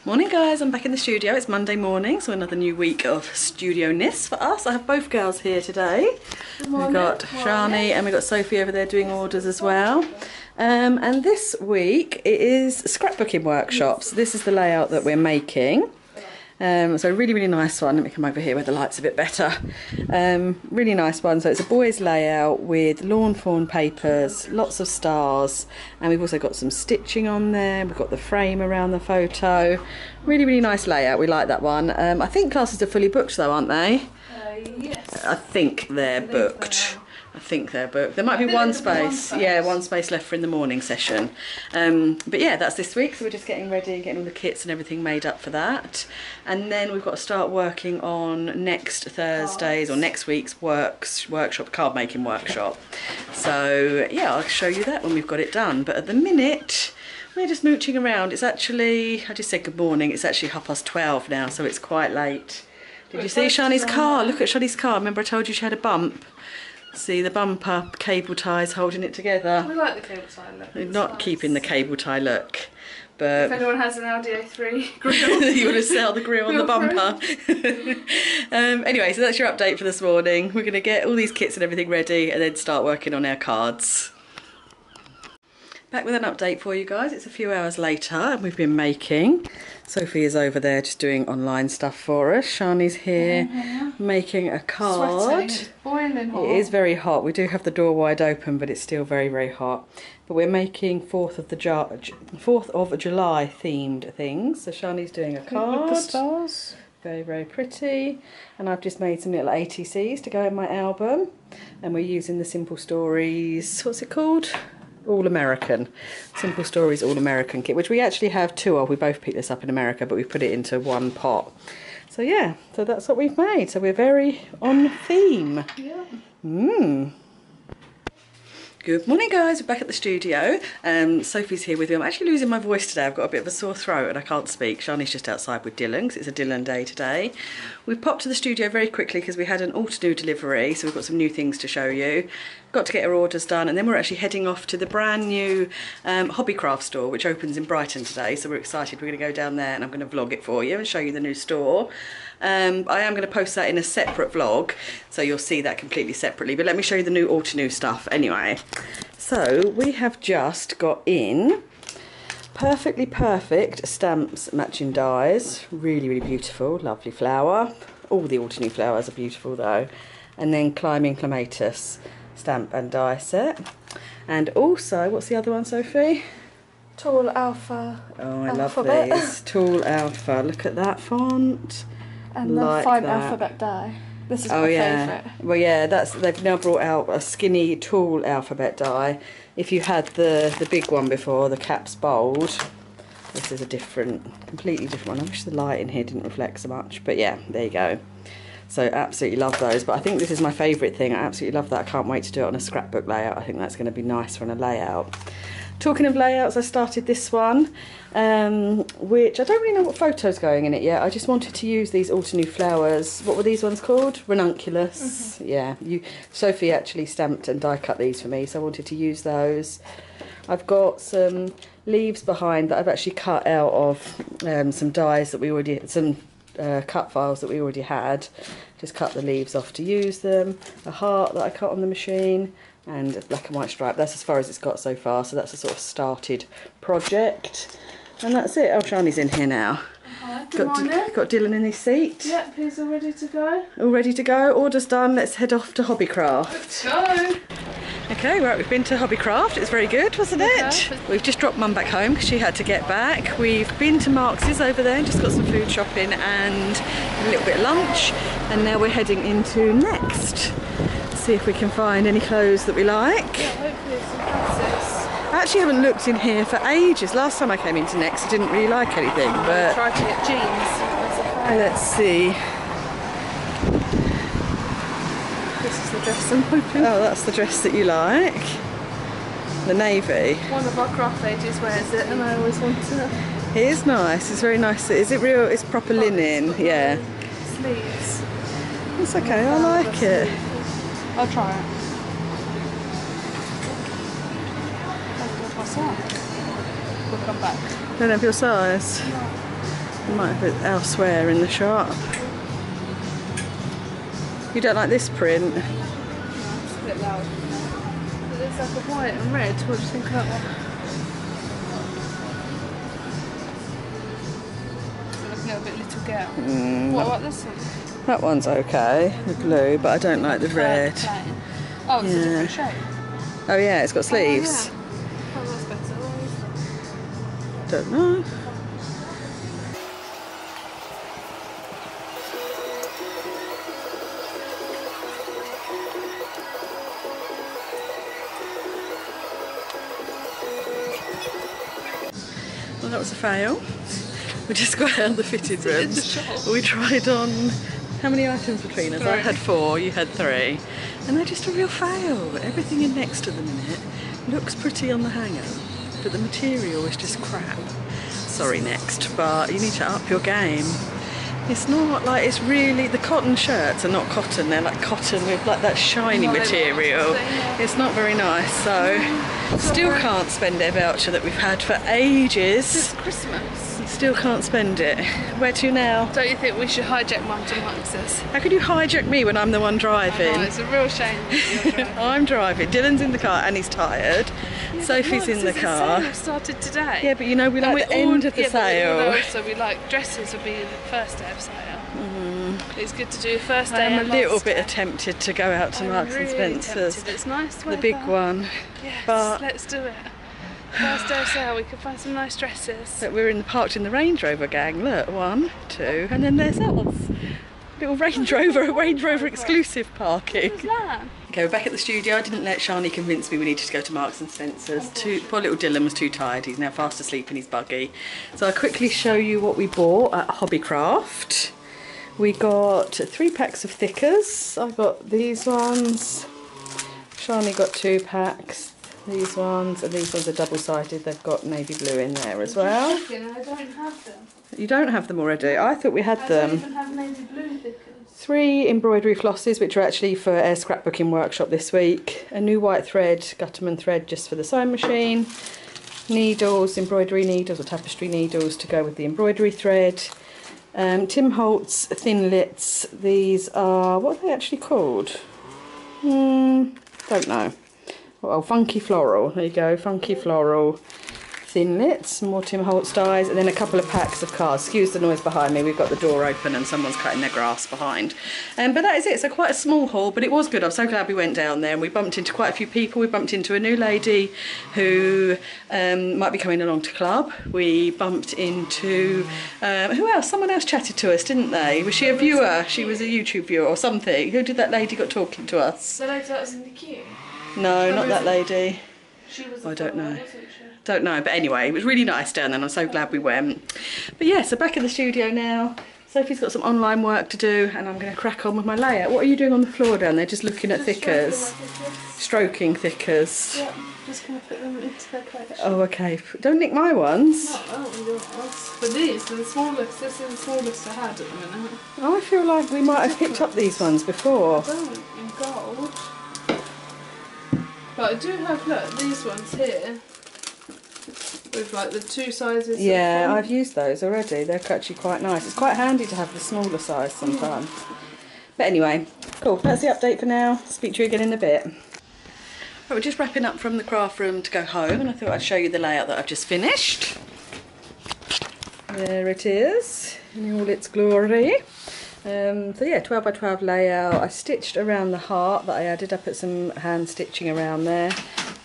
Morning guys, I'm back in the studio. It's Monday morning, so another new week of studio-ness for us. I have both girls here today. We've got Shani and we've got Sophie over there doing orders as well. And this week it is scrapbooking workshops. This is the layout that we're making. So a really nice one. Let me come over here where the light's a bit better. Really nice one. So it's a boys layout with lawn fawn papers, lots of stars, and we've also got some stitching on there. We've got the frame around the photo. Really nice layout. We like that one. I think classes are fully booked though, aren't they? Yes. I think they're booked. I think they're booked. There might be one space. Yeah, one space left for in the morning session. But yeah, that's this week, so we're just getting ready and getting all the kits and everything made up for that. And then we've got to start working on next Thursday's or next week's workshop, card making workshop. So yeah, I'll show you that when we've got it done. But at the minute, we're just mooching around. It's actually, I just said good morning, it's actually 12:30 now, so it's quite late. Did you see Shani's car? Look at Shani's car. Remember I told you she had a bump? See the bumper, cable ties holding it together. We like the cable tie look. We're not nice. Keeping the cable tie look. But if anyone has an Audi A3 grill, you want to sell the grill on the bumper. Anyway, so that's your update for this morning. We're going to get all these kits and everything ready and then start working on our cards. Back with an update for you guys. It's a few hours later and we've been making. Sophie is over there just doing online stuff for us. Shani's here making a card. Sweating. It's boiling hot. It is very hot. We do have the door wide open, but it's still very hot. But we're making 4th of July themed things. So Shani's doing a card. With the stars. Very pretty. And I've just made some little ATCs to go in my album. And we're using the Simple Stories, what's it called? All American. Simple Stories All American kit, which we actually have two of. We both picked this up in America, but we've put it into one pot. So yeah, so that's what we've made. So we're very on theme. Yeah. Good morning guys, we're back at the studio. Sophie's here with me. I'm actually losing my voice today. I've got a bit of a sore throat and I can't speak. Shani's just outside with Dylan because it's a Dylan day today. We've popped to the studio very quickly because we had an all-to-do delivery, so we've got some new things to show you. Got to get our orders done, and then we're actually heading off to the brand new Hobbycraft store, which opens in Brighton today, so we're excited. We're going to go down there and I'm going to vlog it for you and show you the new store. I am going to post that in a separate vlog, so you'll see that completely separately, but let me show you the new all-to-new stuff anyway. So we have just got in Perfectly Perfect stamps matching dies. Really beautiful, lovely flower. All the all-to-new flowers are beautiful though. And then Climbing Clematis stamp and die set. And also, what's the other one, Sophie? Tall Alpha. Oh, I love these. Tall Alpha. Look at that font. And the 5 alphabet die. This is my favourite. Well, yeah, they've now brought out a skinny, tall alphabet die. If you had the big one before, the caps bold, this is a completely different one. I wish the light in here didn't reflect so much, but yeah, there you go. So absolutely love those, but I think this is my favourite thing. I absolutely love that. I can't wait to do it on a scrapbook layout. I think that's going to be nice on a layout. Talking of layouts, I started this one, which I don't really know what photo's going in it yet. I just wanted to use these all-to-new flowers. What were these ones called? Ranunculus. Yeah, Sophie actually stamped and die cut these for me, so I wanted to use those. I've got some leaves behind that I've actually cut out of some dies that we already, some cut files that we already had. Just cut the leaves off to use them. A heart that I cut on the machine. And a black and white stripe. That's as far as it's got so far, so that's a sort of started project. And that's it. Oh, Shani's in here now. Hi, good morning. Got Dylan in his seat. Yep, he's all ready to go. All ready to go. Order's done. Let's head off to Hobbycraft. Let's go. Okay, right, we've been to Hobbycraft. It's very good, wasn't it? We've just dropped Mum back home because she had to get back. We've been to Marx's over there and just got some food shopping and a little bit of lunch. And now we're heading into Next. See if we can find any clothes that we like. Yeah, hopefully some dresses. I actually haven't looked in here for ages. Last time I came into Next I didn't really like anything, but Try to get jeans. let's see. This is the dress I'm hoping. Oh, that's the dress that you like. The navy. One of our craft ladies wears it and I always want it. It is nice. It's very nice. Is it real? It's proper linen. Yeah. Sleeves. It's okay. I like it. I'll try it. I'll do it myself. We'll come back. Don't have your size. No. You might have it elsewhere in the shop. You don't like this print? No, it's a bit loud. It looks like a white and red. What do you think of that one? It's looking a bit little girl. What about this one? That one's okay, the blue, but I don't like the red. Plain. Oh, it's a different shape. Oh yeah, it's got sleeves. Oh, yeah. Oh, that's better. Don't know. Well, that was a fail. We just got out of the fitted rooms. We tried on, how many items between us? 3. I had 4, you had 3. And they're just a real fail. Everything in next to them in it looks pretty on the hanger, but the material is just crap. Sorry Next, but you need to up your game. It's not like, it's really, the cotton shirts are not cotton, they're like cotton with like that shiny material. It's not very nice, so still can't spend their voucher that we've had for ages. It's Christmas. Still can't spend it. Where to now? Don't you think we should hijack Mum to Max's? How could you hijack me when I'm the one driving? Oh, it's a real shame that you're driving. I'm driving. Dylan's in the car and he's tired. Yeah, Sophie's in the car. Sale started today. Yeah, but you know we like the end of the sale. So we like dresses will be the first day of sale. It's good to do first day. I'm a little bit tempted to go out to Marks and Spencer's. Tempted. It's nice the big one. Yes, but let's do it. First day of sale, we can find some nice dresses. But we're parked in the Range Rover gang. Look, 1, 2, and then there's us. Little Range Rover exclusive parking. What was that? Okay, we're back at the studio. I didn't let Shani convince me we needed to go to Marks and Spencer's. Poor little Dylan was too tired. He's now fast asleep in his buggy. So I'll quickly show you what we bought at Hobbycraft. We got 3 packs of thickers. I got these ones. Shani got 2 packs. These ones, and these ones are double-sided. They've got navy blue in there as well. I don't have them. You don't have them already? I thought we had them. I don't even have navy blue thickers. 3 embroidery flosses, which are actually for our scrapbooking workshop this week. A new white thread, Gutterman thread, just for the sewing machine. Needles, embroidery needles or tapestry needles to go with the embroidery thread. Tim Holtz thin lits. These are, what are they actually called? Don't know. Oh, funky floral. There you go, funky floral thin lits, more Tim Holtz dyes, and then a couple of packs of cards. Excuse the noise behind me, we've got the door open and someone's cutting their grass behind. But that is it, so quite a small haul, but it was good. I'm so glad we went down there and we bumped into quite a few people. We bumped into a new lady who might be coming along to club. We bumped into, who else? Someone else chatted to us, didn't they? Was she a viewer? She was a YouTube viewer or something. Who did that lady got talking to us? The lady that was in the queue? No, not that lady. She was I don't know. Don't know, but anyway, it was really nice down there and I'm so glad we went. But yeah, so back in the studio now. Sophie's got some online work to do and I'm going to crack on with my layout. What are you doing on the floor down there? Just looking at thickers? Stroking thickers? Yeah, just going to put them into their collection. Oh, okay. Don't nick my ones. No, I don't want yours. But these are the smallest. This is the smallest I had at the minute. I feel like we might have picked up these ones before. I don't, in gold. But I do have, look, these ones here. With like the 2 sizes. Yeah, I've used those already. They're actually quite nice. It's quite handy to have the smaller size sometimes. But anyway, cool. That's the update for now. Speak to you again in a bit. Right, we're just wrapping up from the craft room to go home and I thought I'd show you the layout that I've just finished. There it is in all its glory. So yeah, 12 by 12 layout. I stitched around the heart that I added. I put some hand stitching around there.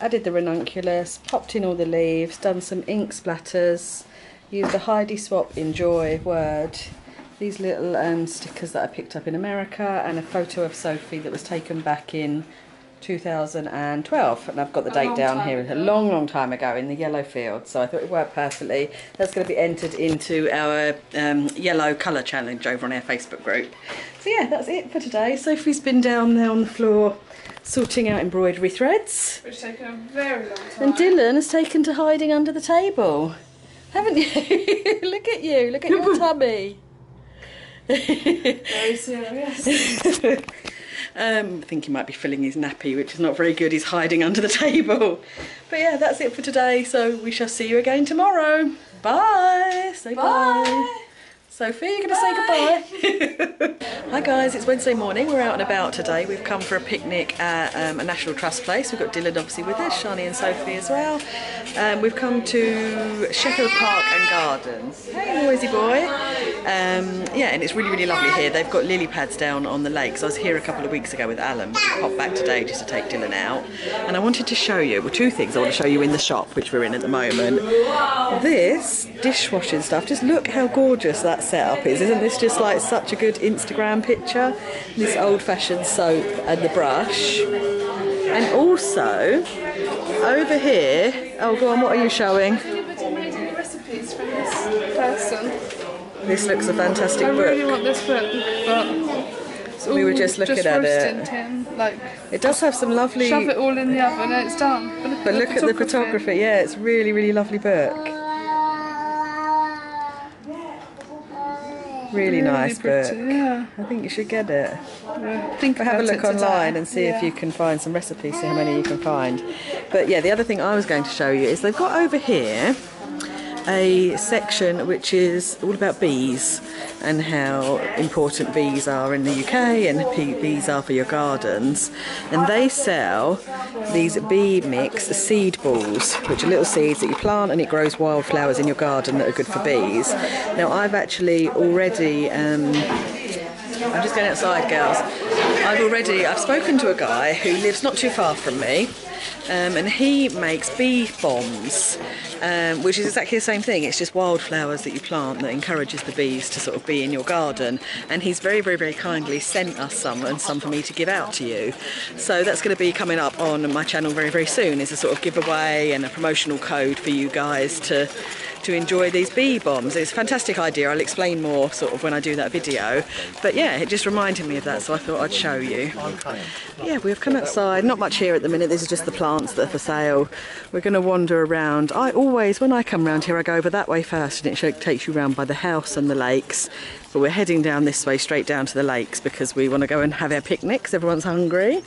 Added the ranunculus, popped in all the leaves, done some ink splatters, used a Heidi Swap Enjoy word, these little stickers that I picked up in America, and a photo of Sophie that was taken back in 2012, and I've got the date down here, a long time ago in the yellow field, so I thought it worked perfectly. That's going to be entered into our yellow colour challenge over on our Facebook group. So yeah, that's it for today. Sophie's been down there on the floor sorting out embroidery threads. Which has taken a very long time. And Dylan has taken to hiding under the table. Haven't you? Look at you, look at your tummy. Very serious. I think he might be filling his nappy, which is not very good. He's hiding under the table. But yeah, that's it for today. So we shall see you again tomorrow. Bye. Say bye. Sophie, you're going to say goodbye? Hi guys, it's Wednesday morning. We're out and about today. We've come for a picnic at a National Trust place. We've got Dylan obviously with us, Shani and Sophie as well. We've come to Sheffield Park and Gardens. Hey noisy boy. Yeah, and it's really lovely here. They've got lily pads down on the lakes. I was here a couple of weeks ago with Alan, but we popped back today just to take Dylan out. And I wanted to show you, well, two things I want to show you in the shop, which we're in at the moment. This dishwashing stuff, just look how gorgeous that setup is. Isn't this just like such a good Instagram picture? This old-fashioned soap and the brush. And also, over here, oh go on, what are you showing? Anybody made any recipes from this person? This looks a fantastic book. I really want this book, but it's all we were just looking at it. Tin, like, it does have some lovely... Shove it all in the oven and it's done. But look at the photography. Yeah, it's really lovely book. Really nice pretty, book. Yeah. I think you should get it. Yeah, have a look online and see if you can find some recipes, see how many you can find. But yeah, the other thing I was going to show you is they've got over here a section which is all about bees and how important bees are in the UK and bees are for your gardens. And they sell these bee mix seed balls, which are little seeds that you plant and it grows wildflowers in your garden that are good for bees. Now I've actually already I'm just going outside, girls. I've spoken to a guy who lives not too far from me, and he makes bee bombs, which is exactly the same thing. It's just wildflowers that you plant that encourages the bees to sort of be in your garden. And he's very kindly sent us some, and some for me to give out to you. So that's going to be coming up on my channel very soon, is a sort of giveaway and a promotional code for you guys to enjoy these bee bombs. It's a fantastic idea. I'll explain more sort of when I do that video. But yeah, it just reminded me of that, so I thought I'd show you. Yeah, we've come outside. Not much here at the minute. This is just the plants that are for sale. We're going to wander around. I always, when I come round here, I go over that way first and it takes you round by the house and the lakes. But we're heading down this way, straight down to the lakes, because we want to go and have our picnics. Everyone's hungry.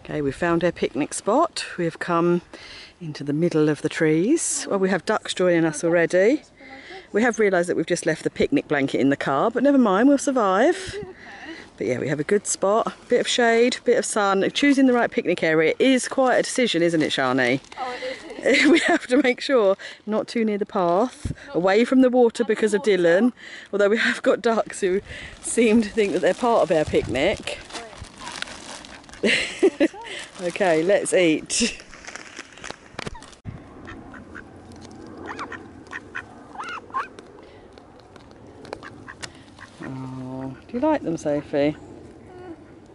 Okay, we've found our picnic spot. We've come into the middle of the trees. Well, we have ducks joining us already. We have realised that we've just left the picnic blanket in the car, but never mind, we'll survive. But yeah, we have a good spot, bit of shade, bit of sun. Choosing the right picnic area is quite a decision, isn't it, Shani? Oh, it is. We have to make sure not too near the path, away from the water because of Dylan. Although we have got ducks who seem to think that they're part of our picnic. Okay, let's eat. Oh, do you like them, Sophie?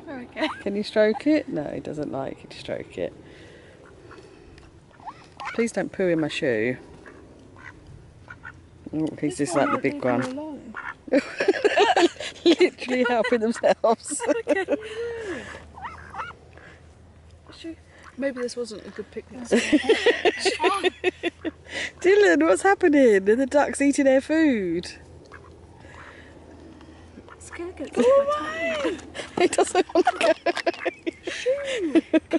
Okay. Can you stroke it? No, he doesn't like you to stroke it. Please don't poo in my shoe. Oh, he's just like the big one. Literally helping themselves. Okay. Maybe this wasn't a good picnic spot. Dylan, what's happening? Are the ducks eating their food? It's gonna get my tongue. He doesn't want to go.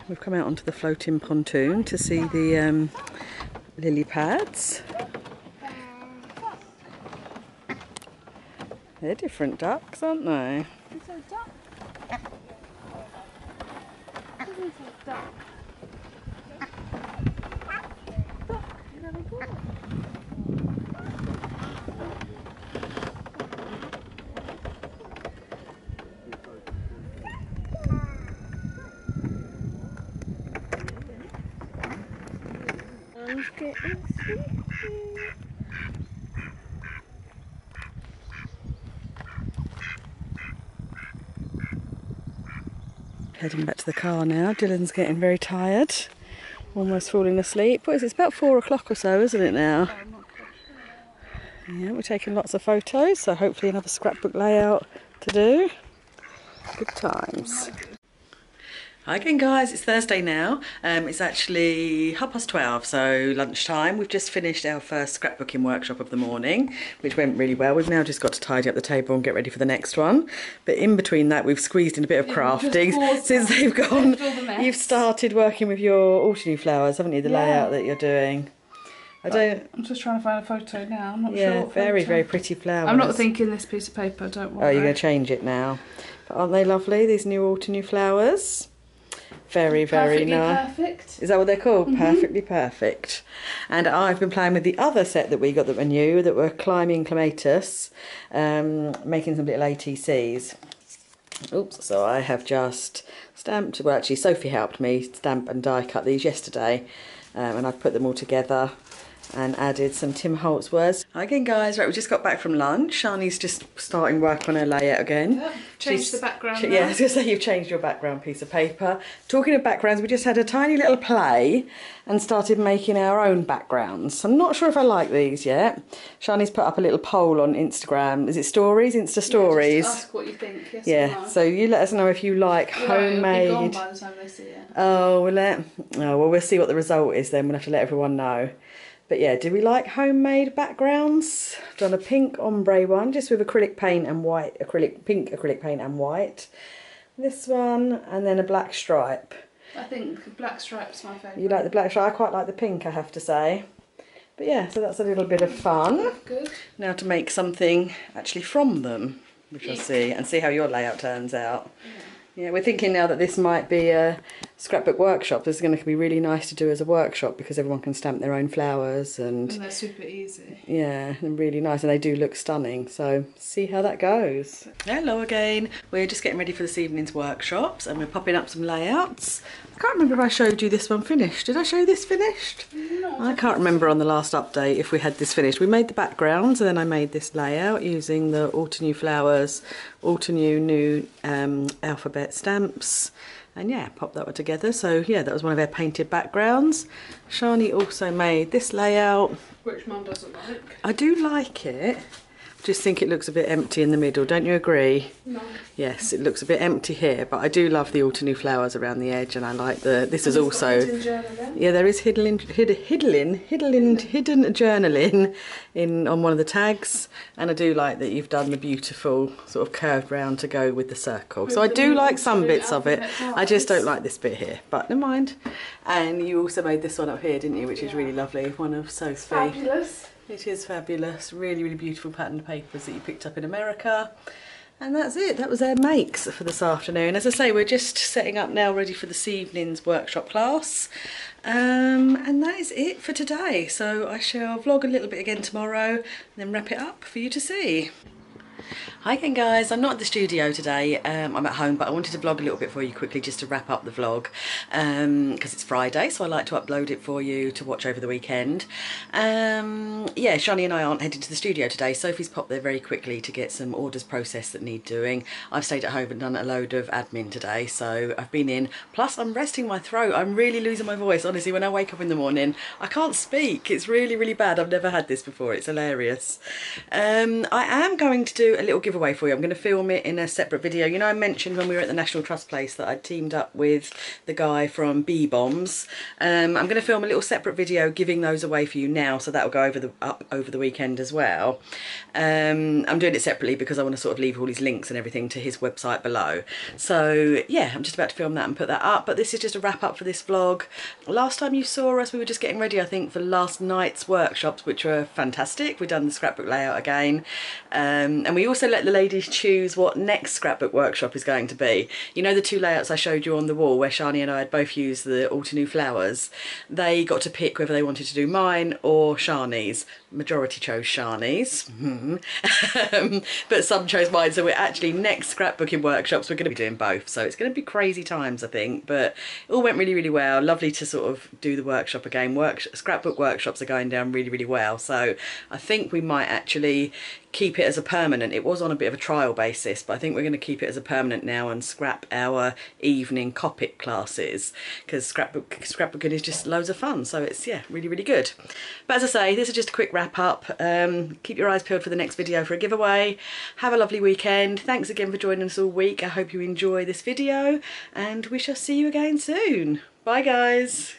We've come out onto the floating pontoon to see the lily pads. They're different ducks, aren't they? Is there a duck? This is a duck. Duck, you know they call it. I'm getting sleepy. Heading back to the car now. Dylan's getting very tired. Almost falling asleep. What is it? It's about 4 o'clock or so, isn't it now? I'm not quite sure. Yeah, we're taking lots of photos, so hopefully another scrapbook layout to do. Good times. Hi again guys, it's Thursday now. It's actually 12:30, so lunchtime. We've just finished our first scrapbooking workshop of the morning, which went really well. We've now just got to tidy up the table and get ready for the next one. But in between that, we've squeezed in a bit of crafting since they've gone. You've started working with your autumn flowers, haven't you? The layout that you're doing. I'm just trying to find a photo now. I'm not sure. Yeah, very pretty flowers. I'm not thinking this piece of paper, don't worry. Oh, you're going to change it now. But aren't they lovely, these new autumn flowers? Very nice. Perfect. Is that what they're called? Perfectly perfect. And I've been playing with the other set that we got that were new, that were climbing clematis, making some little ATCs. Oops, so I have just stamped, well actually Sophie helped me stamp and die cut these yesterday, and I've put them all together and added some Tim Holtz words. Hi again guys, right, we just got back from lunch. Shani's just starting work on her layout again. Yep, changed the background now. Yeah, I was going to say you've changed your background piece of paper. Talking of backgrounds, we just had a tiny little play and started making our own backgrounds. I'm not sure if I like these yet. Shani's put up a little poll on Instagram. Is it stories? Insta stories? Yeah, just ask what you think, yes yeah, or no. so you let us know if you like homemade. It'll be gone by the time they see it. Oh, well, we'll see what the result is then. We'll have to let everyone know. But yeah, do we like homemade backgrounds? I've done a pink ombre one, just with acrylic paint and white, pink acrylic paint and white. This one, and then a black stripe. I think black stripe's my favourite. You like the black stripe? I quite like the pink, I have to say. But yeah, so that's a little bit of fun. Good. Now to make something actually from them, which I'll see, and see how your layout turns out. Yeah, we're thinking now that this might be a scrapbook workshop. This is going to be really nice to do as a workshop because everyone can stamp their own flowers and they're super easy. Yeah, and really nice, and they do look stunning. So see how that goes. Hello again. We're just getting ready for this evening's workshops and we're popping up some layouts. I can't remember if I showed you this one finished. Did I show this finished? No. I can't remember on the last update if we had this finished. We made the backgrounds and then I made this layout using the Autumn Flowers, Autumn New alphabet stamps. And yeah, popped that one together. So yeah, that was one of our painted backgrounds. Shani also made this layout. Which Mum doesn't like. I do like it. Just think it looks a bit empty in the middle, don't you agree? No. Yes, it looks a bit empty here, but I do love the autumn flowers around the edge, and I like this is also yeah, there is hidden journaling on one of the tags, and I do like that you've done the beautiful sort of curved round to go with the circle. So I do like some bits of it. I just don't like this bit here, but never mind. And you also made this one up here, didn't you? Which is really lovely. One of Sophie. It's fabulous. It is fabulous. Really, really beautiful patterned papers that you picked up in America. And that's it. That was our makes for this afternoon. As I say, we're just setting up now, ready for this evening's workshop class. And that is it for today. So I shall vlog a little bit again tomorrow and then wrap it up for you to see. Hi again guys, I'm not at the studio today, I'm at home, but I wanted to vlog a little bit for you quickly just to wrap up the vlog because it's Friday, so I like to upload it for you to watch over the weekend. Yeah, Shani and I aren't heading to the studio today. Sophie's popped there very quickly to get some orders processed that need doing. I've stayed at home and done a load of admin today, so I've been in. Plus I'm resting my throat, I'm really losing my voice. Honestly, when I wake up in the morning, I can't speak. It's really, really bad. I've never had this before, it's hilarious. I am going to do a little giveaway giveaway for you. I'm going to film it in a separate video. You know, I mentioned when we were at the National Trust place that I'd teamed up with the guy from Bee Bombs. I'm going to film a little separate video giving those away for you now, so that'll go up over the weekend as well. I'm doing it separately because I want to sort of leave all his links and everything to his website below. So yeah, I'm just about to film that and put that up, but this is just a wrap up for this vlog. Last time you saw us, we were just getting ready, I think, for last night's workshops, which were fantastic. We've done the scrapbook layout again, and we also let the ladies choose what next scrapbook workshop is going to be. You know the two layouts I showed you on the wall where Shani and I had both used the Altenew flowers? They got to pick whether they wanted to do mine or Shani's. Majority chose Shani's, but some chose mine, so we're actually, next scrapbooking workshops, we're going to be doing both, so it's going to be crazy times, I think, but it all went really, really well. Lovely to sort of do the workshop again. Scrapbook workshops are going down really, really well, so I think we might actually keep it as a permanent. It was on a bit of a trial basis, but I think we're going to keep it as a permanent now and scrap our evening Copic classes, because scrapbooking is just loads of fun, so it's, yeah, really, really good. But as I say, this is just a quick wrap up. Keep your eyes peeled for the next video for a giveaway. Have a lovely weekend. Thanks again for joining us all week. I hope you enjoy this video, and we shall see you again soon. Bye guys.